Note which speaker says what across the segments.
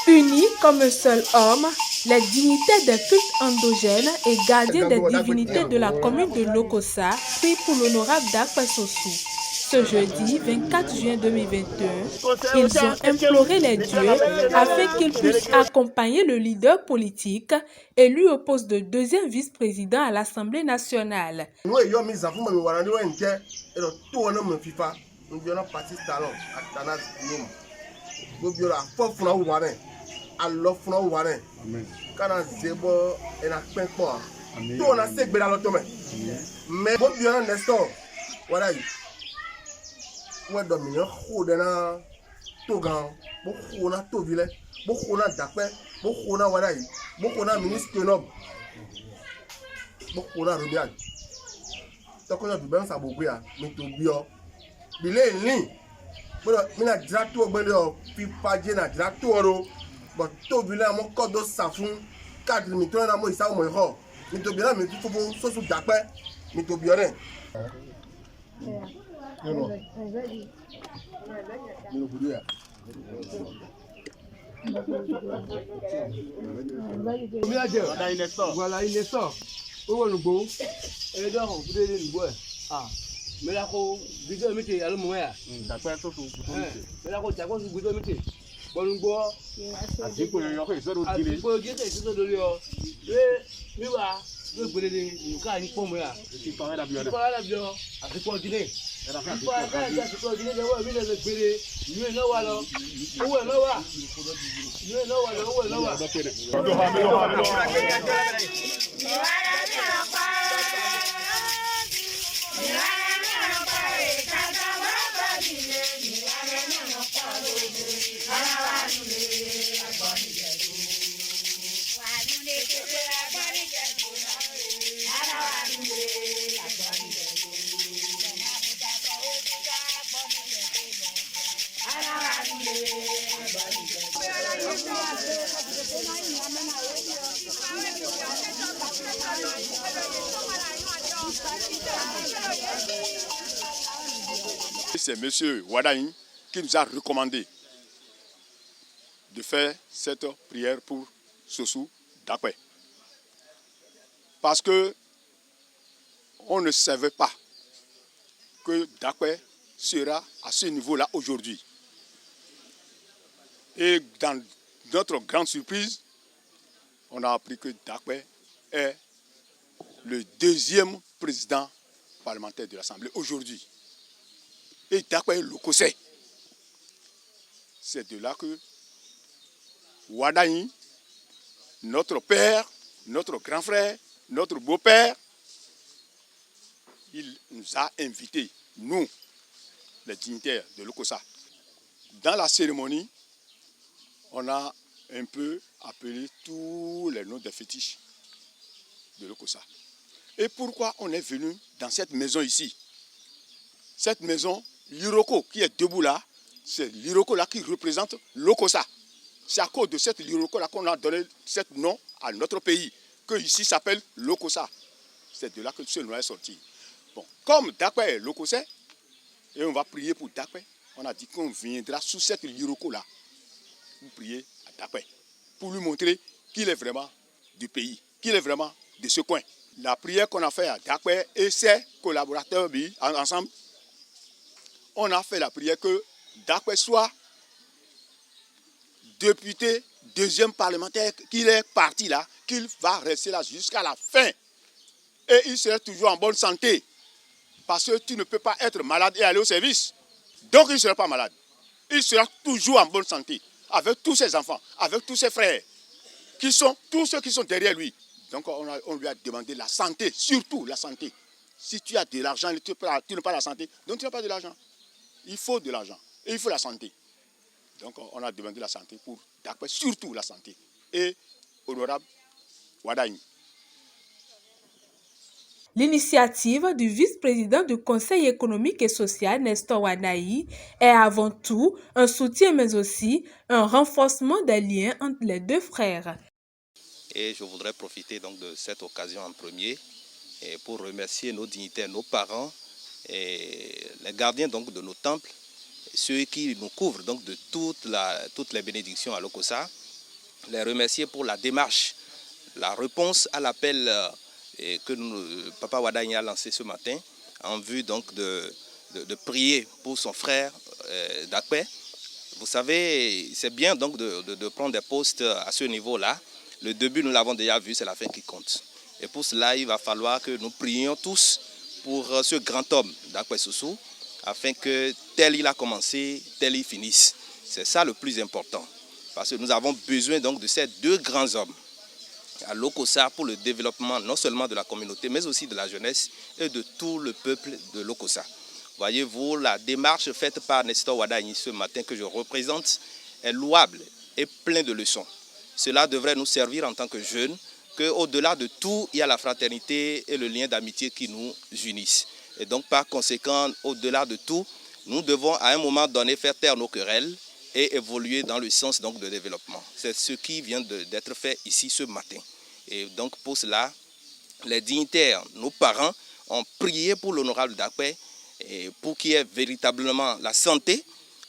Speaker 1: Unis comme un seul homme, les dignitaires des cultes endogènes et gardiens des divinités de la commune de Lokossa prient pour l'honorable Dakpe Sossou. Ce jeudi 24 juin 2021, ils ont imploré les dieux afin qu'ils puissent accompagner le leader politique élu au poste de deuxième vice-président à l'Assemblée nationale.
Speaker 2: Voilà, il est sort. Où est le beau? Et donc, vous devez le boire. Ah, mais là, vous devez mettre à l'homme. D'accord, tout le monde. Mais là, vous devez mettre. Bon, nous boire. Assez pour le yoko, c'est l'autre. Assez pour le yoko, c'est l'autre. Mais voilà, nous voulons nous faire une pomme là. Tu parles la bière. Tu parles la bière. Assez pour le dîner. Tu parles la assez pour le dîner. Ouais, mais le bébé, nous est là, alors. Où est là?
Speaker 3: C'est M. Wadaïn qui nous a recommandé de faire cette prière pour Sossou Dakpe. Parce que on ne savait pas que Dakpe sera à ce niveau-là aujourd'hui. Et dans notre grande surprise, on a appris que Dakpe est le deuxième président parlementaire de l'Assemblée aujourd'hui. Et Dakpe Lokossé. C'est de là que Wadaïn, notre père, notre grand frère, notre beau-père, il nous a invités, nous, les dignitaires de Lokossa. Dans la cérémonie, on a un peu appelé tous les noms des fétiches de Lokossa. Et pourquoi on est venu dans cette maison ici? Cette maison, l'Iroko qui est debout là, c'est l'Iroko là qui représente Lokossa. C'est à cause de cette Iroko là qu'on a donné ce nom à notre pays, que ici s'appelle Lokossa. C'est de là que ce nom est sorti. Bon, comme Dakpe est Lokossé, et on va prier pour Dakpe, on a dit qu'on viendra sous cette Iroko là pour prier à Dakpe, pour lui montrer qu'il est vraiment du pays, qu'il est vraiment de ce coin. La prière qu'on a faite à Dakpe et ses collaborateurs ensemble, on a fait la prière que Dakpe soit député, deuxième parlementaire, qu'il est parti là, qu'il va rester là jusqu'à la fin. Et il sera toujours en bonne santé. Parce que tu ne peux pas être malade et aller au service. Donc il ne sera pas malade. Il sera toujours en bonne santé. Avec tous ses enfants, avec tous ses frères, qui sont tous ceux qui sont derrière lui. Donc on lui a demandé la santé, surtout la santé. Si tu as de l'argent et tu n'as pas la santé, donc tu n'as pas de l'argent. Il faut de l'argent et il faut la santé. Donc on a demandé la santé pour Dakpe, surtout la santé. Et honorable Wadaïn.
Speaker 1: L'initiative du vice-président du Conseil économique et social, Nestor Wadaï, est avant tout un soutien mais aussi un renforcement des liens entre les deux frères.
Speaker 4: Et je voudrais profiter donc de cette occasion en premier pour remercier nos dignitaires, nos parents, et les gardiens donc de nos temples, ceux qui nous couvrent donc de toutes les bénédictions à Lokossa. les remercier pour la démarche, la réponse à l'appel que Papa Wadagne a lancé ce matin en vue donc de prier pour son frère Dakpe. Vous savez, c'est bien donc de prendre des postes à ce niveau-là. Le début, nous l'avons déjà vu, c'est la fin qui compte. Et pour cela, il va falloir que nous prions tous pour ce grand homme Dakpe Soussou, afin que tel il a commencé, tel il finisse. C'est ça le plus important. Parce que nous avons besoin donc de ces deux grands hommes à Lokossa pour le développement non seulement de la communauté, mais aussi de la jeunesse et de tout le peuple de Lokossa. Voyez-vous, la démarche faite par Nestor Wadagne ce matin que je représente est louable et plein de leçons. Cela devrait nous servir en tant que jeunes, qu'au-delà de tout, il y a la fraternité et le lien d'amitié qui nous unissent. Et donc par conséquent, au-delà de tout, nous devons à un moment donné faire taire nos querelles et évoluer dans le sens donc de développement. C'est ce qui vient d'être fait ici ce matin. Et donc pour cela, les dignitaires, nos parents, ont prié pour l'honorable Dakpe, et pour qu'il y ait véritablement la santé,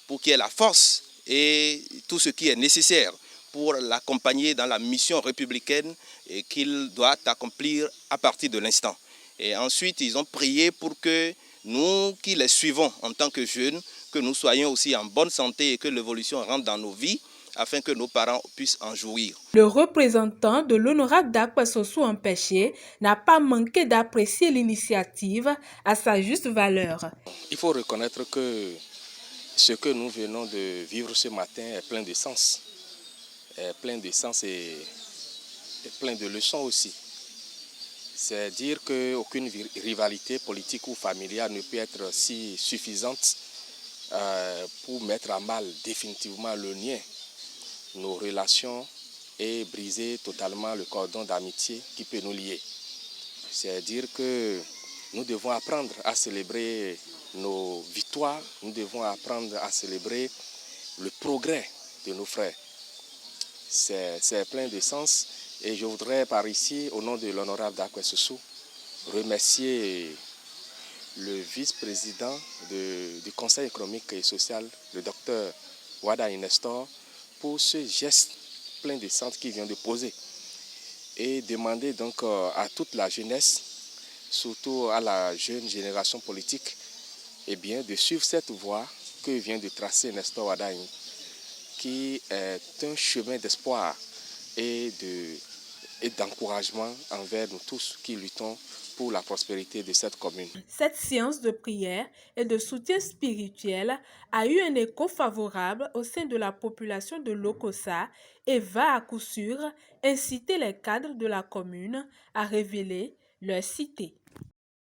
Speaker 4: pour qu'il y ait la force et tout ce qui est nécessaire pour l'accompagner dans la mission républicaine et qu'il doit accomplir à partir de l'instant. Et ensuite, ils ont prié pour que nous qui les suivons en tant que jeunes, que nous soyons aussi en bonne santé et que l'évolution rentre dans nos vies, afin que nos parents puissent en jouir.
Speaker 1: Le représentant de l'honorable Dakpe Soussou empêché n'a pas manqué d'apprécier l'initiative à sa juste valeur.
Speaker 5: Il faut reconnaître que ce que nous venons de vivre ce matin est plein de sens. Est plein de sens et plein de leçons aussi. C'est dire qu'aucune rivalité politique ou familiale ne peut être si suffisante pour mettre à mal définitivement le lien, nos relations et briser totalement le cordon d'amitié qui peut nous lier. C'est dire que nous devons apprendre à célébrer nos victoires, nous devons apprendre à célébrer le progrès de nos frères. C'est plein de sens et je voudrais par ici, au nom de l'honorable Dakpe Soussou, remercier le vice-président du Conseil économique et social, le docteur Wadagne Nestor, pour ce geste plein de sens qu'il vient de poser. Et demander donc à toute la jeunesse, surtout à la jeune génération politique, eh bien, de suivre cette voie que vient de tracer Nestor Wadagne, qui est un chemin d'espoir et d'encouragement envers nous tous qui luttons pour la prospérité de cette commune.
Speaker 1: Cette séance de prière et de soutien spirituel a eu un écho favorable au sein de la population de Lokossa et va à coup sûr inciter les cadres de la commune à révéler leur cité.